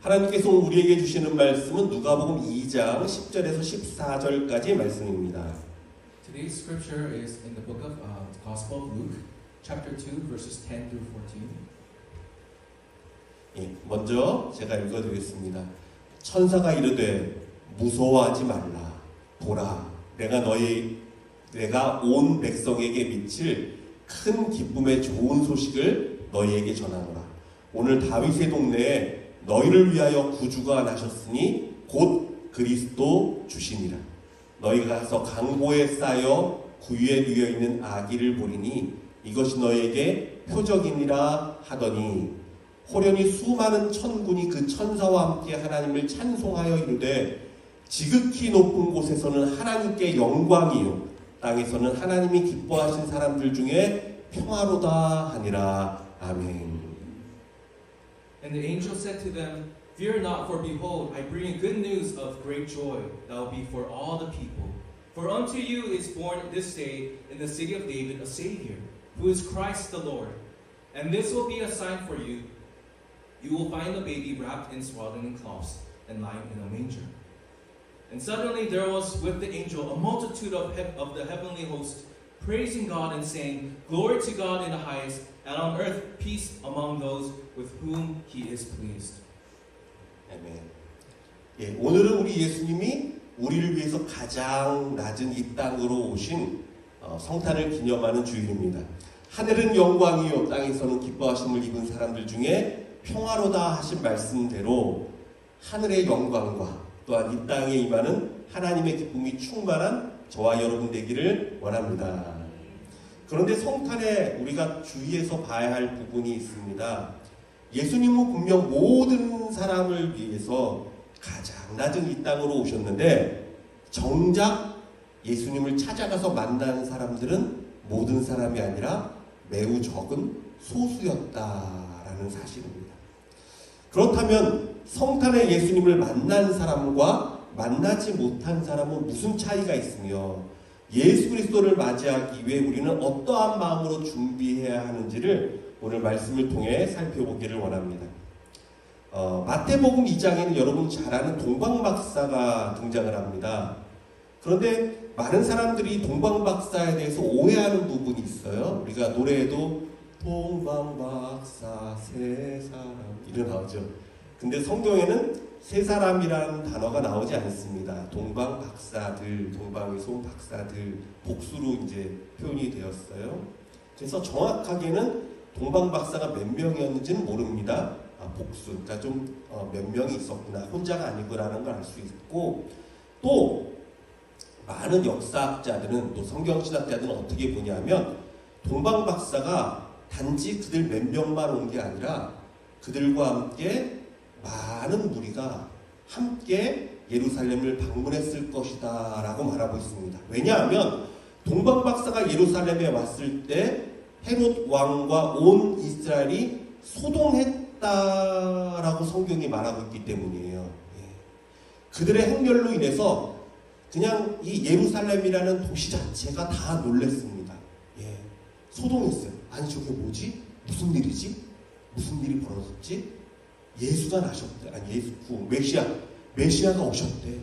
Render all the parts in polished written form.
하나님께서 우리에게 주시는 말씀은 누가복음 2장 10절에서 14절까지의 말씀입니다. Today's scripture is in the book of Gospel of Luke, chapter 2, verses 10 through 14. 예, 먼저 제가 읽어드리겠습니다. 천사가 이르되 무서워하지 말라. 보라, 내가 온 백성에게 미칠 큰 기쁨의 좋은 소식을 너희에게 전하노라. 오늘 다윗의 동네에 너희를 위하여 구주가 나셨으니 곧 그리스도 주시니라. 너희가 가서 강보에 쌓여 구유에 누워 있는 아기를 보리니 이것이 너희에게 표적이니라 하더니 호련히 수많은 천군이 그 천사와 함께 하나님을 찬송하여 이르되 지극히 높은 곳에서는 하나님께 영광이요 땅에서는 하나님이 기뻐하신 사람들 중에 평화로다 하니라. 아멘. And the angel said to them, Fear not, for behold, I bring you good news of great joy that will be for all the people. For unto you is born this day in the city of David a Savior, who is Christ the Lord. And this will be a sign for you. You will find the baby wrapped in swaddling cloths and lying in a manger. And suddenly there was with the angel a multitude of the heavenly hosts, praising God and saying, Glory to God in the highest, and on earth peace among those with whom He is pleased. 아멘. 예, 오늘은 우리 예수님이 우리를 위해서 가장 낮은 이 땅으로 오신 성탄을 기념하는 주일입니다. 하늘은 영광이요 땅에서는 기뻐하심을 입은 사람들 중에 평화로다 하신 말씀대로 하늘의 영광과 또한 이 땅에 임하는 하나님의 기쁨이 충만한 저와 여러분 되기를 원합니다. 그런데 성탄에 우리가 주의해서 봐야 할 부분이 있습니다. 예수님은 분명 모든 사람을 위해서 가장 낮은 이 땅으로 오셨는데 정작 예수님을 찾아가서 만난 사람들은 모든 사람이 아니라 매우 적은 소수였다라는 사실입니다. 그렇다면 성탄에 예수님을 만난 사람과 만나지 못한 사람은 무슨 차이가 있으며 예수 그리스도를 맞이하기 위해 우리는 어떠한 마음으로 준비해야 하는지를 오늘 말씀을 통해 살펴보기를 원합니다. 마태복음 2장에는 여러분 잘 아는 동방박사가 등장을 합니다. 그런데 많은 사람들이 동방박사에 대해서 오해하는 부분이 있어요. 우리가 노래에도 동방박사 세 사람 이런 나오죠. 근데 성경에는 세 사람이라는 단어가 나오지 않습니다. 동방박사들, 동방에서 온 박사들 복수로 이제 표현이 되었어요. 그래서 정확하게는 동방박사가 몇 명이었는지는 모릅니다. 복수, 그러니까 좀 몇 명이 있었구나, 혼자가 아니구나라는 걸 알 수 있고, 또 많은 역사학자들은 또 성경신학자들은 어떻게 보냐면 동방박사가 단지 그들 몇 명만 온 게 아니라 그들과 함께 많은 무리가 함께 예루살렘을 방문했을 것이다 라고 말하고 있습니다. 왜냐하면 동방박사가 예루살렘에 왔을 때 헤롯 왕과 온 이스라엘이 소동했다라고 성경이 말하고 있기 때문이에요. 그들의 행렬로 인해서 그냥 이 예루살렘이라는 도시 자체가 다 놀랬습니다. 소동했어요. 아니 저게 뭐지? 무슨 일이지? 무슨 일이 벌어졌지? 예수가 나셨대. 아니 메시아가 오셨대.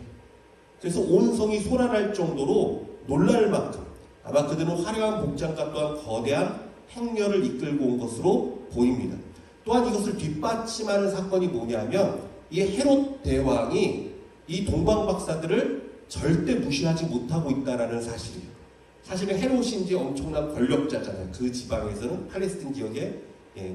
그래서 온 성이 소란할 정도로 놀랄 만큼 아마 그들은 화려한 복장과 또한 거대한 행렬을 이끌고 온 것으로 보입니다. 또한 이것을 뒷받침하는 사건이 뭐냐면 이 헤롯 대왕이 이 동방박사들을 절대 무시하지 못하고 있다라는 사실이에요. 사실은 헤롯이 이제 엄청난 권력자잖아요. 그 지방에서는 팔레스틴 지역에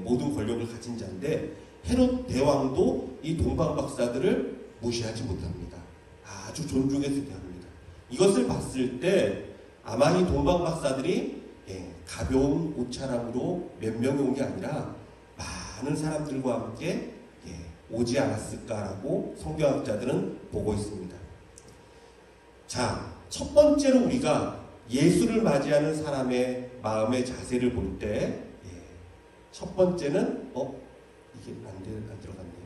모든 권력을 가진 자인데 헤롯 대왕도 이 동방박사들을 무시하지 못합니다. 아주 존중해서 대합니다. 이것을 봤을 때 아마 이 동방박사들이 가벼운 옷차림으로 몇 명이 온 게 아니라 많은 사람들과 함께 오지 않았을까라고 성경학자들은 보고 있습니다. 자, 첫 번째로 우리가 예수를 맞이하는 사람의 마음의 자세를 볼 때 첫 번째는 이게 안 들어갔네요.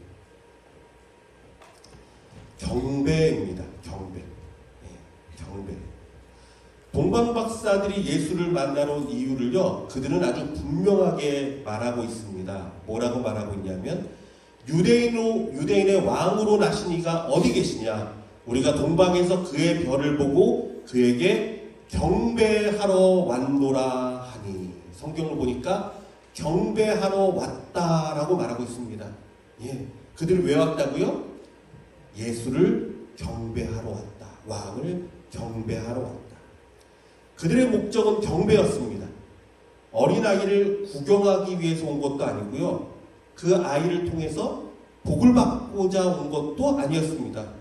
경배입니다. 경배. 경배. 동방박사들이 예수를 만나러 온 이유를요, 그들은 아주 분명하게 말하고 있습니다. 뭐라고 말하고 있냐면 유대인의 왕으로 나신 이가 어디 계시냐? 우리가 동방에서 그의 별을 보고 그에게 경배하러 왔노라 하니. 성경을 보니까 경배하러 왔다라고 말하고 있습니다. 예, 그들이 왜 왔다고요? 예수를 경배하러 왔다. 왕을 경배하러 왔다. 그들의 목적은 경배였습니다. 어린아이를 구경하기 위해서 온 것도 아니고요. 그 아이를 통해서 복을 받고자 온 것도 아니었습니다.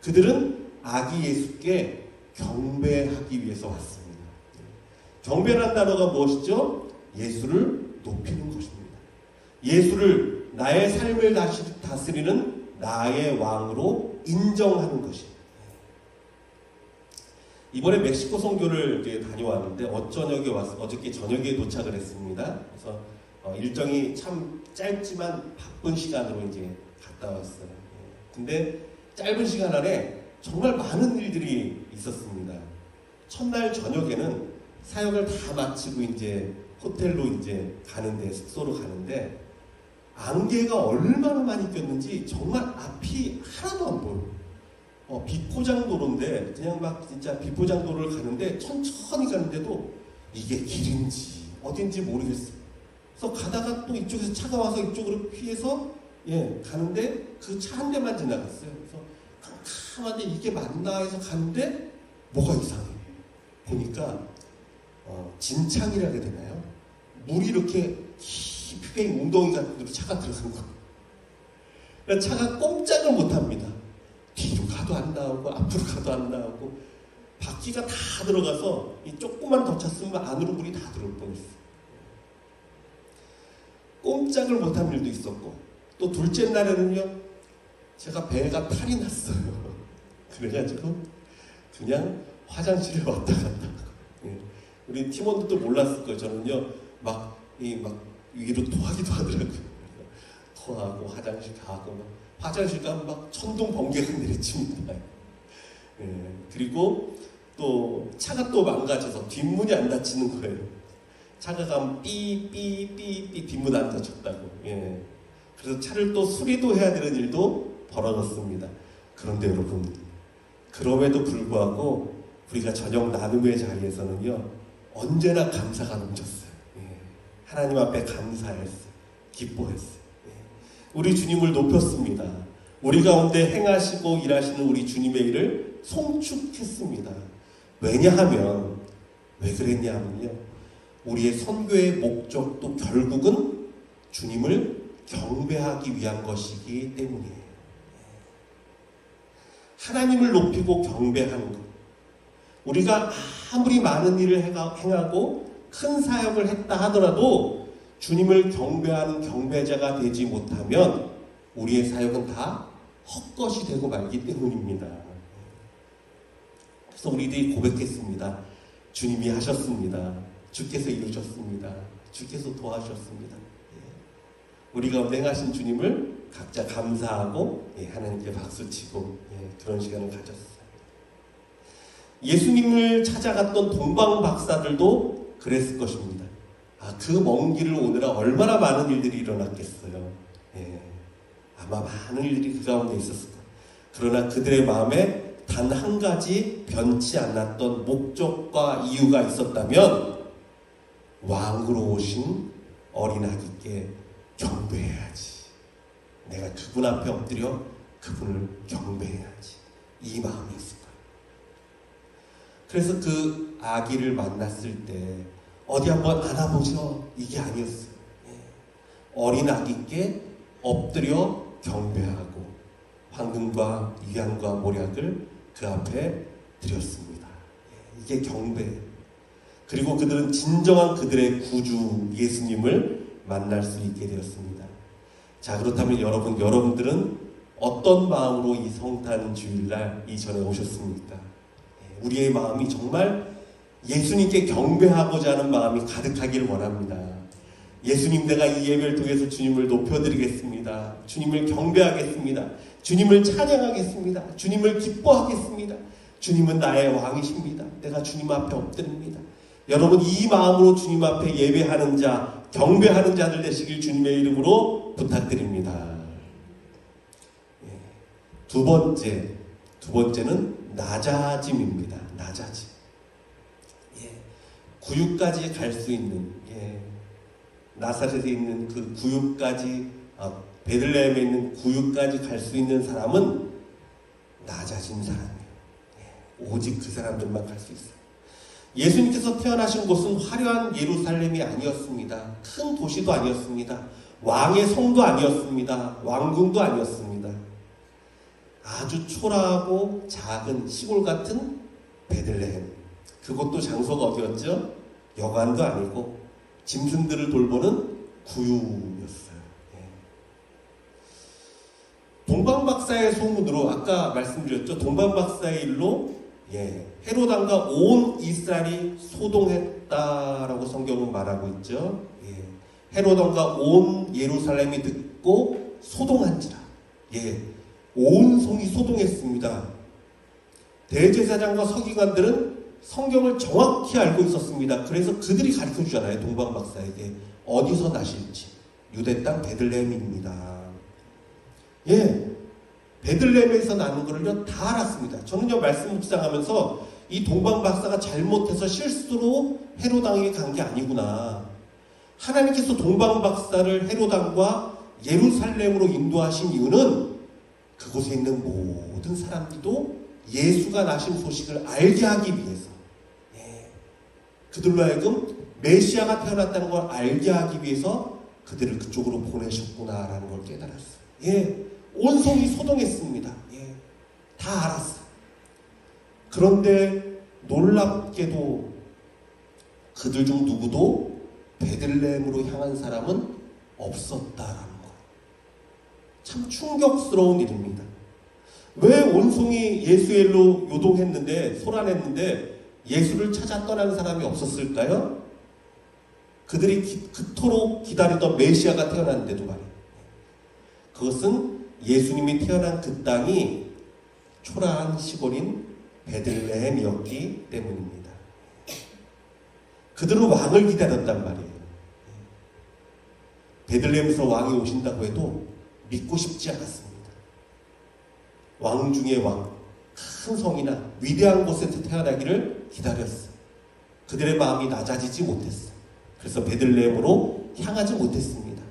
그들은 아기 예수께 경배하기 위해서 왔습니다. 경배라는 단어가 무엇이죠? 예수를 높이는 것입니다. 예수를 나의 삶을 다스리는 나의 왕으로 인정하는 것입니다. 이번에 멕시코 선교를 이제 다녀왔는데 어저께 저녁에 도착을 했습니다. 그래서 일정이 참 짧지만 바쁜 시간으로 이제 갔다 왔어요. 근데 짧은 시간 안에 정말 많은 일들이 있었습니다. 첫날 저녁에는 사역을 다 마치고 이제 호텔로 이제 가는데, 숙소로 가는데 안개가 얼마나 많이 꼈는지 정말 앞이 하나도 안 보여요. 비포장도로인데 그냥 막 진짜 비포장도로를 가는데 천천히 가는데도 이게 길인지 어딘지 모르겠어요. 그래서 가다가 또 이쪽에서 차가 와서 이쪽으로 피해서 가는데 그 차 한 대만 지나갔어요. 그래서 깜깜한데 이게 맞나 해서 가는데 뭐가 이상해. 보니까 진창이라 해야 되나요? 물이 이렇게 깊게 웅덩이 같은 데로 차가 들어간 거예요. 그러니까 차가 꼼짝을 못합니다. 뒤로 가도 안 나오고 앞으로 가도 안 나오고 바퀴가 다 들어가서 이 조금만 더 찼으면 안으로 물이 다 들어올 뻔했어요. 꼼짝을 못한 일도 있었고, 또 둘째 날에는요, 제가 배가 탈이 났어요. 그래가지고 그냥 화장실에 왔다 갔다 하고, 우리 팀원들도 몰랐을 거예요. 저는요 막 위로 토하기도 하더라고요. 토하고 화장실 가고 화장실 가면 막 천둥 번개가 내리칩니다. 그리고 또 차가 또 망가져서 뒷문이 안 닫히는 거예요. 차가 가면 삐삐삐삐 뒷문 안 닫혔다고. 그래서 차를 또 수리도 해야 되는 일도 벌어졌습니다. 그런데 여러분, 그럼에도 불구하고 우리가 저녁 나눔의 자리에서는요 언제나 감사가 넘쳤어요. 하나님 앞에 감사했어요. 기뻐했어요. 우리 주님을 높였습니다. 우리 가운데 행하시고 일하시는 우리 주님의 일을 송축했습니다. 왜냐하면, 왜 그랬냐면요, 우리의 선교의 목적도 결국은 주님을 경배하기 위한 것이기 때문이에요. 하나님을 높이고 경배하는 것. 우리가 아무리 많은 일을 행하고 큰 사역을 했다 하더라도 주님을 경배하는 경배자가 되지 못하면 우리의 사역은 다 헛것이 되고 말기 때문입니다. 그래서 우리들이 고백했습니다. 주님이 하셨습니다. 주께서 이루셨습니다. 주께서 도와주셨습니다. 우리 가운데 행하신 주님을 각자 감사하고 하나님께 박수치고 그런 시간을 가졌어요. 예수님을 찾아갔던 동방 박사들도 그랬을 것입니다. 그 먼 길을 오느라 얼마나 많은 일들이 일어났겠어요. 아마 많은 일들이 그 가운데 있었을 거예요. 그러나 그들의 마음에 단 한 가지 변치 않았던 목적과 이유가 있었다면 왕으로 오신 어린 아기께 경배해야지. 내가 그분 앞에 엎드려 그분을 경배해야지. 이 마음이었을 거예요. 그래서 그 아기를 만났을 때 어디 한번 안아보죠. 이게 아니었어요. 어린 아기께 엎드려 경배하고 황금과 위안과 모략을 그 앞에 드렸습니다. 이게 경배. 그리고 그들은 진정한 그들의 구주 예수님을 만날 수 있게 되었습니다. 자, 그렇다면 여러분들은 어떤 마음으로 이 성탄 주일날 이전에 오셨습니까? 우리의 마음이 정말 예수님께 경배하고자 하는 마음이 가득하길 원합니다. 예수님, 내가 이 예배를 통해서 주님을 높여드리겠습니다. 주님을 경배하겠습니다. 주님을 찬양하겠습니다. 주님을 기뻐하겠습니다. 주님은 나의 왕이십니다. 내가 주님 앞에 엎드립니다. 여러분, 이 마음으로 주님 앞에 예배하는 자, 경배하는 자들 되시길 주님의 이름으로 부탁드립니다. 두 번째는 낮아짐입니다. 낮아짐. 예. 구유까지 갈 수 있는, 예. 나사렛에 있는 그 구유까지, 베들레헴에 있는 구유까지 갈 수 있는 사람은 낮아진 사람이에요. 예. 오직 그 사람들만 갈 수 있어요. 예수님께서 태어나신 곳은 화려한 예루살렘이 아니었습니다. 큰 도시도 아니었습니다. 왕의 성도 아니었습니다. 왕궁도 아니었습니다. 아주 초라하고 작은 시골 같은 베들레헴. 그것도 장소가 어디였죠? 여관도 아니고 짐승들을 돌보는 구유였어요. 예. 동방박사의 소문으로 아까 말씀드렸죠. 동방박사의 일로 헤롯 왕과 온 이스라엘이 소동했다라고 성경은 말하고 있죠. 헤롯 왕과 온 예루살렘이 듣고 소동한지라. 온 성이 소동했습니다. 대제사장과 서기관들은 성경을 정확히 알고 있었습니다. 그래서 그들이 가르쳐 주잖아요. 동방박사에게 어디서 나실지. 유대 땅 베들레헴입니다. 베들레헴에서 나는 거를요 다 알았습니다. 저는요 말씀 묵상하면서 이 동방박사가 잘못해서 실수로 헤롯 왕에게 간 게 아니구나. 하나님께서 동방박사를 헤롯 왕과 예루살렘으로 인도하신 이유는 그곳에 있는 모든 사람들도 예수가 나신 소식을 알게 하기 위해서, 그들로 하여금 메시아가 태어났다는 걸 알게 하기 위해서 그들을 그쪽으로 보내셨구나라는 걸 깨달았어요. 온 성이 소동했습니다. 다 알았어요. 그런데 놀랍게도 그들 중 누구도 베들레헴으로 향한 사람은 없었다라는 거예요. 참 충격스러운 일입니다. 왜 온송이 예수의 일로 요동했는데, 소란했는데 예수를 찾아 떠난 사람이 없었을까요? 그들이 그토록 기다리던 메시아가 태어났는데도 말이에요. 그것은 예수님이 태어난 그 땅이 초라한 시골인 베들레헴이었기 때문입니다. 그들은 왕을 기다렸단 말이에요. 베들레헴에서 왕이 오신다고 해도 믿고 싶지 않았습니다. 왕 중에 왕, 큰 성이나 위대한 곳에서 태어나기를 기다렸어요. 그들의 마음이 낮아지지 못했어요. 그래서 베들레헴으로 향하지 못했습니다.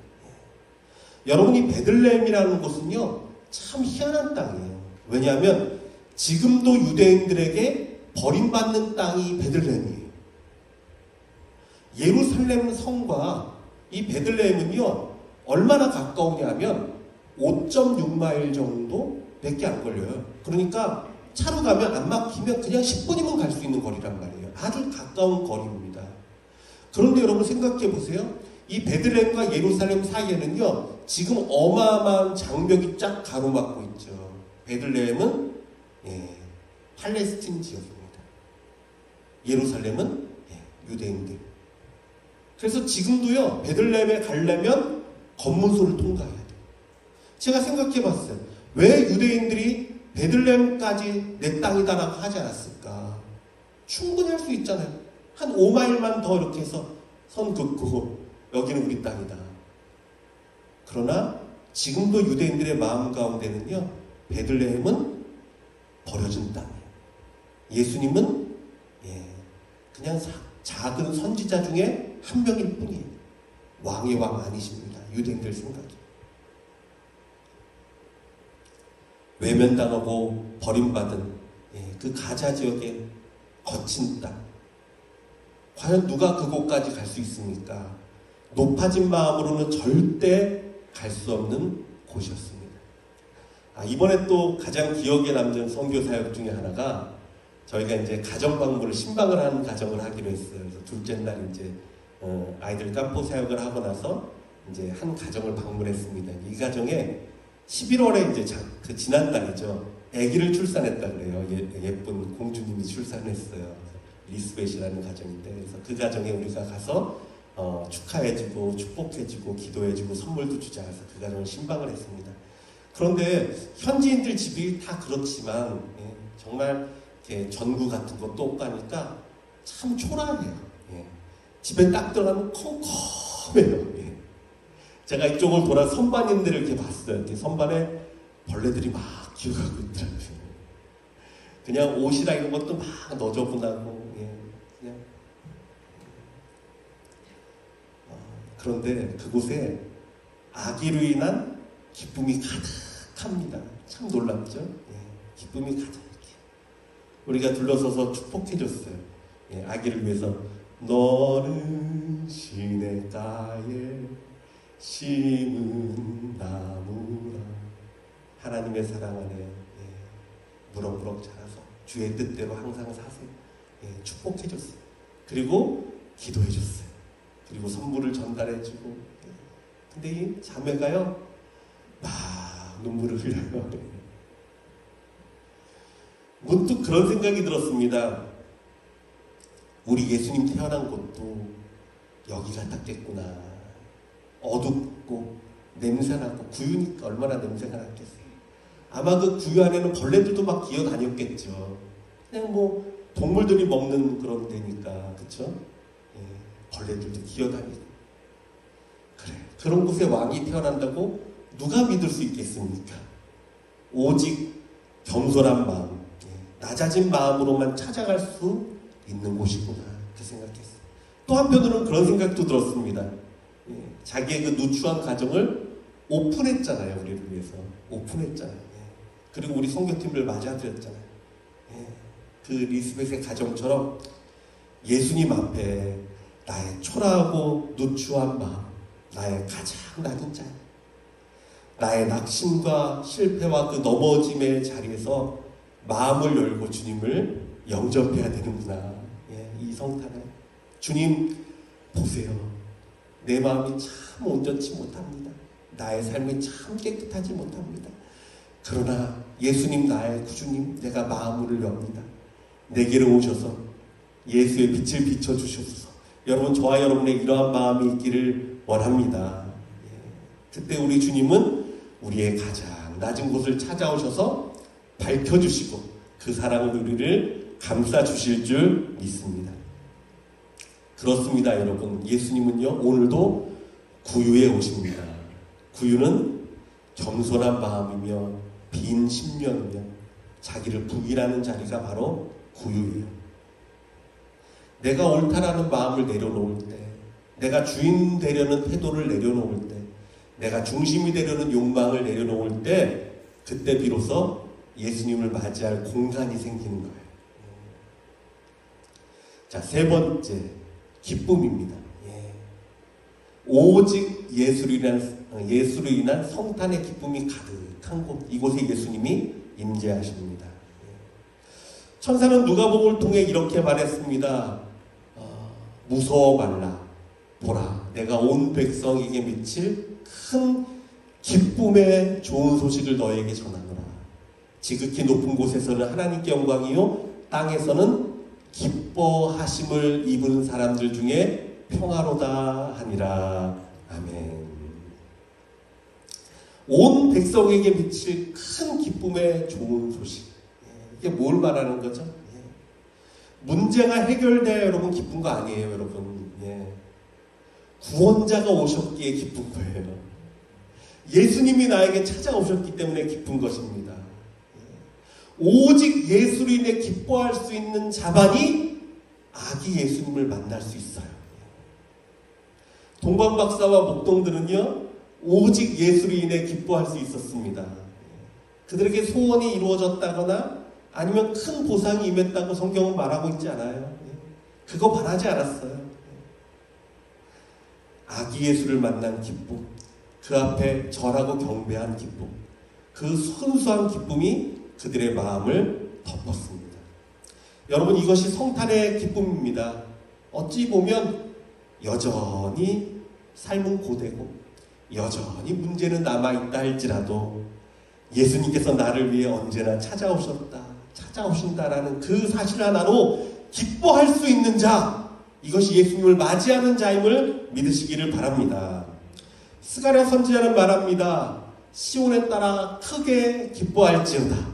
여러분이 베들레헴이라는 곳은요 참 희한한 땅이에요. 왜냐하면 지금도 유대인들에게 버림받는 땅이 베들레헴이에요. 예루살렘 성과 이 베들레헴은요 얼마나 가까우냐 하면 5.6마일 정도밖에 안 걸려요. 그러니까 차로 가면 안 막히면 그냥 10분이면 갈 수 있는 거리란 말이에요. 아주 가까운 거리입니다. 그런데 여러분 생각해 보세요. 이 베들레헴과 예루살렘 사이에는요 지금 어마어마한 장벽이 쫙 가로막고 있죠. 베들레헴은 팔레스틴 지역입니다. 예루살렘은 유대인들. 그래서 지금도요 베들레헴에 가려면 검문소를 통과해야 돼요. 제가 생각해 봤어요. 왜 유대인들이 베들레헴까지 내 땅이다라고 하지 않았을까? 충분히 할 수 있잖아요. 한 5마일만 더 이렇게 해서 선 긋고 여기는 우리 땅이다. 그러나 지금도 유대인들의 마음 가운데는요 베들레헴은 버려진 땅이에요. 예수님은 그냥 작은 선지자 중에 한 명일 뿐이에요. 왕의 왕 아니십니다. 유대인들 생각이. 외면당하고 버림받은 그 가자 지역의 거친 땅. 과연 누가 그곳까지 갈 수 있습니까? 높아진 마음으로는 절대 갈 수 없는 곳이었습니다. 이번에 또 가장 기억에 남는 선교 사역 중에 하나가 저희가 이제 가정 방문을 신방을 하는 가정을 하기로 했어요. 그래서 둘째 날 이제 아이들 깜포 사역을 하고 나서 이제 한 가정을 방문했습니다. 이 가정에 11월에 이제 그 지난달이죠. 아기를 출산했다 그래요. 예쁜 공주님이 출산했어요. 리스벳이라는 가정인데, 그래서 그 가정에 우리가 가서 축하해주고 축복해주고 기도해주고 선물도 주자 해서 그 가정을 신방을 했습니다. 그런데 현지인들 집이 다 그렇지만 정말 이렇게 전구 같은 것도 없고 하니까 참 초라해요. 집에 딱 들어가면 컴컴해요. 제가 이쪽을 돌아 선반인들을 이렇게 봤어요. 이렇게 선반에 벌레들이 막 기억하고 있더라고요. 그냥 옷이나 이런 것도 막 너저분하고, 예, 그냥. 그런데 그곳에 아기로 인한 기쁨이 가득합니다. 참 놀랍죠? 예, 기쁨이 가득해. 우리가 둘러서서 축복해줬어요. 예, 아기를 위해서 너는 시냇가에 심은 나무라 하나님의 사랑 안에 무럭무럭 자라서 주의 뜻대로 항상 사세요. 예, 축복해줬어요. 그리고 기도해줬어요. 그리고 선물을 전달해주고. 예. 근데 이 자매가요 막 눈물을 흘려요. 문득 그런 생각이 들었습니다. 우리 예수님 태어난 곳도 여기 같았겠구나. 어둡고 냄새나고 구유니까 얼마나 냄새가 났겠어요. 아마 그 구유 안에는 벌레들도 막 기어다녔겠죠. 그냥 뭐 동물들이 먹는 그런 데니까, 그쵸? 예, 벌레들도 기어다니고. 그래, 그런 곳에 왕이 태어난다고 누가 믿을 수 있겠습니까? 오직 겸손한 마음, 낮아진 마음으로만 찾아갈 수 있는 곳이구나, 그 생각했어요. 또 한편으로는 그런 생각도 들었습니다. 예, 자기의 그 누추한 가정을 오픈했잖아요. 우리를 위해서 오픈했잖아요. 예. 그리고 우리 선교팀을 맞아들였잖아요. 예. 그 리스벳의 가정처럼 예수님 앞에 나의 초라하고 누추한 마음, 나의 가장 낮은 자유, 나의 낙심과 실패와 그 넘어짐의 자리에서 마음을 열고 주님을 영접해야 되는구나. 예, 이 성탄에 주님 보세요. 내 마음이 참 온전치 못합니다. 나의 삶이 참 깨끗하지 못합니다. 그러나 예수님 나의 구주님, 내가 마음을 엽니다. 내게로 오셔서 예수의 빛을 비춰주셔서 여러분, 저와 여러분의 이러한 마음이 있기를 원합니다. 예, 그때 우리 주님은 우리의 가장 낮은 곳을 찾아오셔서 밝혀주시고 그 사랑을 우리를 감싸주실 줄 믿습니다. 그렇습니다, 여러분. 예수님은요, 오늘도 구유에 오십니다. 구유는 겸손한 마음이며 빈 심령이며 자기를 부인하는 자리가 바로 구유예요. 내가 옳다라는 마음을 내려놓을 때, 내가 주인 되려는 태도를 내려놓을 때, 내가 중심이 되려는 욕망을 내려놓을 때, 그때 비로소 예수님을 맞이할 공간이 생기는 거예요. 자, 세 번째, 기쁨입니다. 예. 오직 예수로 인한 성탄의 기쁨이 가득한 곳, 이곳에 예수님이 임재하십니다. 예. 천사는 누가복음을 통해 이렇게 말했습니다. 무서워 말라. 보라, 내가 온 백성에게 미칠 큰 기쁨의 좋은 소식을 너에게 전하노라. 지극히 높은 곳에서는 하나님께 영광이요, 땅에서는 기뻐하심을 입은 사람들 중에 평화로다 하니라. 아멘. 온 백성에게 미칠 큰 기쁨의 좋은 소식. 이게 뭘 말하는 거죠? 문제가 해결돼야 여러분 기쁜 거 아니에요, 여러분. 구원자가 오셨기에 기쁜 거예요. 예수님이 나에게 찾아오셨기 때문에 기쁜 것입니다. 오직 예수로 인해 기뻐할 수 있는 자만이 아기 예수님을 만날 수 있어요. 동방박사와 목동들은요, 오직 예수로 인해 기뻐할 수 있었습니다. 그들에게 소원이 이루어졌다거나 아니면 큰 보상이 임했다고 성경은 말하고 있지 않아요. 그거 바라지 않았어요. 아기 예수를 만난 기쁨, 그 앞에 절하고 경배한 기쁨, 그 순수한 기쁨이 그들의 마음을 덮었습니다. 여러분, 이것이 성탄의 기쁨입니다. 어찌 보면 여전히 삶은 고되고 여전히 문제는 남아있다 할지라도 예수님께서 나를 위해 언제나 찾아오신다라는 그 사실 하나로 기뻐할 수 있는 자, 이것이 예수님을 맞이하는 자임을 믿으시기를 바랍니다. 스가랴 선지자는 말합니다. 시온에 따라 크게 기뻐할지어다.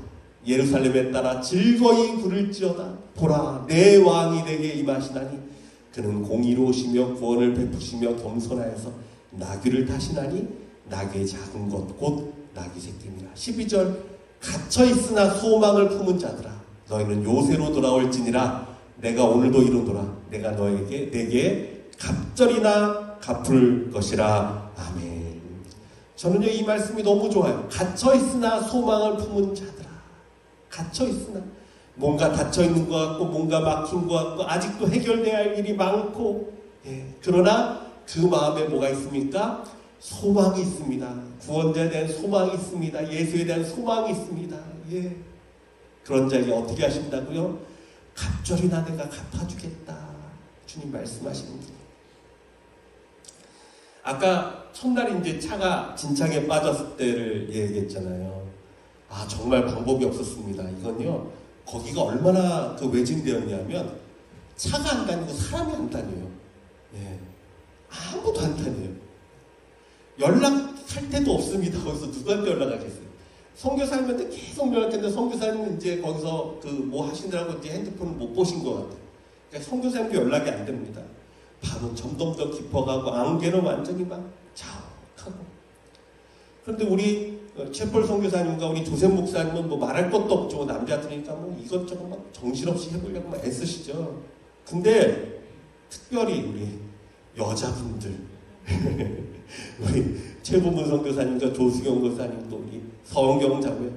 예루살렘에 따라 즐거이 부를지어다. 보라, 내 왕이 내게 임하시나니 그는 공의로우시며 구원을 베푸시며 겸손하여서 나귀를 타시나니 나귀의 작은 것 곧 나귀 새끼니라. 12절, 갇혀있으나 소망을 품은 자들아 너희는 요새로 돌아올지니라 내가 오늘도 이루노라 내가 너에게 내게 갑절이나 갚을 것이라. 아멘. 저는요 이 말씀이 너무 좋아요. 갇혀있으나 소망을 품은 자들아. 갇혀있으나 뭔가 닫혀있는 것 같고 뭔가 막힌 것 같고 아직도 해결돼야 할 일이 많고 그러나 그 마음에 뭐가 있습니까? 소망이 있습니다. 구원자에 대한 소망이 있습니다. 예수에 대한 소망이 있습니다. 그런 자에게 어떻게 하신다고요? 갑절이나 내가 갚아주겠다. 주님 말씀하시는 분. 아까 첫날 이제 차가 진창에 빠졌을 때를 얘기했잖아요. 아 정말 방법이 없었습니다. 이건요 거기가 얼마나 그 외진되었냐면 차가 안 다니고 사람이 안 다녀요. 아무도 안 다녀요. 연락할 데도 없습니다. 거기서 누구한테 연락하겠어요? 선교사님한테 계속 연락했는데 선교사님은 이제 거기서 그 뭐 하시느라고 이제 핸드폰을 못 보신 것 같아요. 그러니까 선교사님도 연락이 안 됩니다. 밤은 점점 더 깊어가고 안개는 완전히 막 자욱하고. 그런데 우리 채펄 선교사님과 우리 조셉 목사님은 뭐 말할 것도 없죠. 남자들이니까 뭐 이것저것 막 정신없이 해보려고 막 애쓰시죠. 근데 특별히 우리 여자분들 우리 최보문 선교사님과 조수경 교사님도 우리 서원경 자매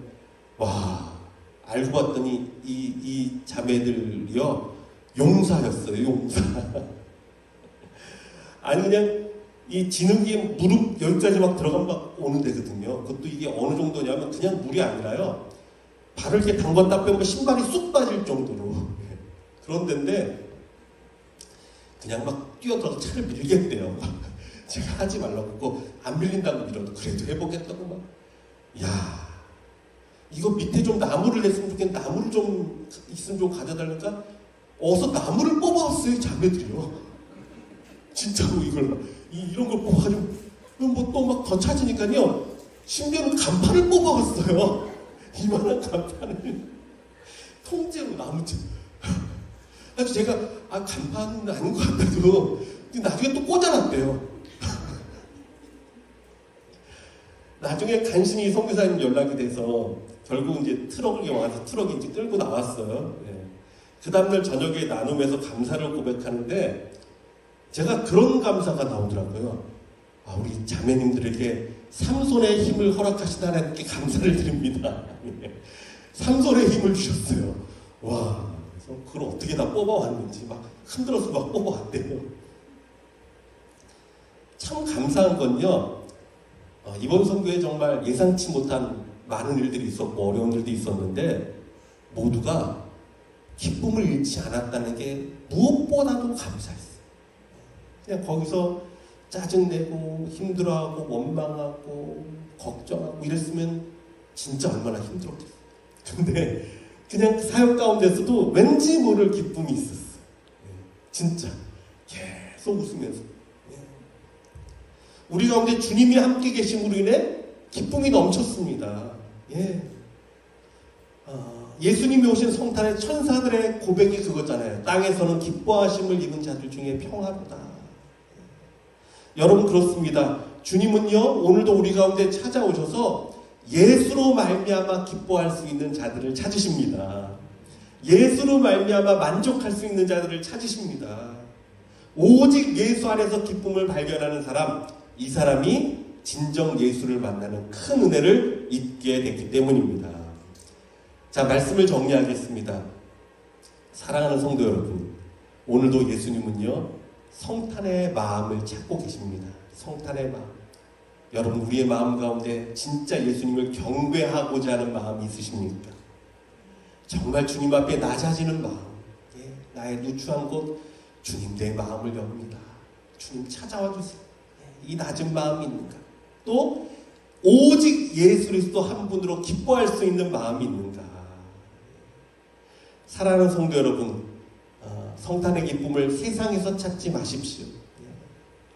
와 알고 봤더니 이 자매들이요 용사였어요. 용사. 아니 그냥 이 진흙이 무릎 여기까지 막 들어가면 막 오는 데거든요. 그것도 이게 어느 정도냐면 그냥 물이 아니라요 발을 이렇게 담궜다 빼면 신발이 쑥 빠질 정도로 그런 데인데 그냥 막 뛰어들어서 차를 밀겠대요. 제가 하지 말라고 안 밀린다고 밀어도 그래도 해보겠다고 막. 야 이거 밑에 좀 나무를 냈으면 좋겠는데 나무를 좀 있으면 좀 가져달라니까 어서 나무를 뽑아왔어요. 자매들이요. 진짜로 이런 걸 뽑아가지고 뭐 또 막 더 찾으니까요 심지어는 간판을 뽑아왔어요. 이만한 간판을 통째로 나무채. 그래서 제가 간판은 아닌 것 같아도 나중에 또 꽂아놨대요. 나중에 간신히 선교사님 연락이 돼서 결국 이제 트럭이 와서 트럭이 이제 끌고 나왔어요. 그 다음날 저녁에 나눔에서 감사를 고백하는데 제가 그런 감사가 나오더라고요. 우리 자매님들에게 삼손의 힘을 허락하신 하나님께 감사를 드립니다. 삼손의 힘을 주셨어요. 와, 그래서 그걸 어떻게 다 뽑아왔는지 막 흔들어서 막 뽑아왔대요. 참 감사한 건요. 이번 선교에 정말 예상치 못한 많은 일들이 있었고 어려운 일도 있었는데 모두가 기쁨을 잃지 않았다는 게 무엇보다도 감사했어요. 그냥 거기서 짜증내고 힘들어하고 원망하고 걱정하고 이랬으면 진짜 얼마나 힘들었겠어요. 근데 그냥 사역 가운데서도 왠지 모를 기쁨이 있었어요. 진짜 계속 웃으면서 우리 가운데 주님이 함께 계심으로 인해 기쁨이 넘쳤습니다. 예수님이 오신 성탄의 천사들의 고백이 그거잖아요. 땅에서는 기뻐하심을 입은 자들 중에 평화로다. 여러분 그렇습니다. 주님은요 오늘도 우리 가운데 찾아오셔서 예수로 말미암아 기뻐할 수 있는 자들을 찾으십니다. 예수로 말미암아 만족할 수 있는 자들을 찾으십니다. 오직 예수 안에서 기쁨을 발견하는 사람, 이 사람이 진정 예수를 만나는 큰 은혜를 잊게 됐기 때문입니다. 자, 말씀을 정리하겠습니다. 사랑하는 성도 여러분, 오늘도 예수님은요 성탄의 마음을 찾고 계십니다. 성탄의 마음. 여러분 우리의 마음 가운데 진짜 예수님을 경배하고자 하는 마음이 있으십니까? 정말 주님 앞에 낮아지는 마음, 나의 누추한 곳 주님 내 마음을 엽니다. 주님 찾아와 주세요. 이 낮은 마음이 있는가? 또 오직 예수 그리스도 한 분으로 기뻐할 수 있는 마음이 있는가? 사랑하는 성도 여러분, 성탄의 기쁨을 세상에서 찾지 마십시오.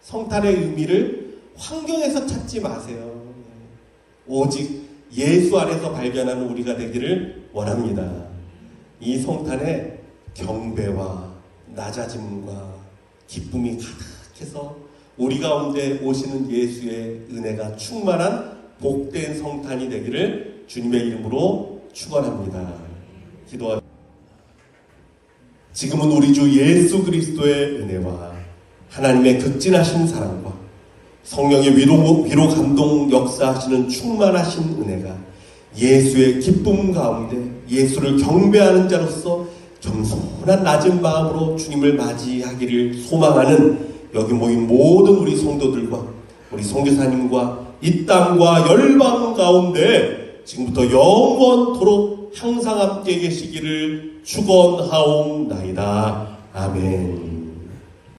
성탄의 의미를 환경에서 찾지 마세요. 오직 예수 안에서 발견하는 우리가 되기를 원합니다. 이 성탄에 경배와 낮아짐과 기쁨이 가득해서 우리 가운데 오시는 예수의 은혜가 충만한 복된 성탄이 되기를 주님의 이름으로 축원합니다. 기도하. 지금은 우리 주 예수 그리스도의 은혜와 하나님의 극진하신 사랑과 성령의 위로 감동 역사하시는 충만하신 은혜가 예수의 기쁨 가운데 예수를 경배하는 자로서 겸손한 낮은 마음으로 주님을 맞이하기를 소망하는 여기 모인 모든 우리 성도들과 우리 선교사님과 이 땅과 열방 가운데 지금부터 영원토록 항상 함께 계시기를 축원하옵나이다. 아멘.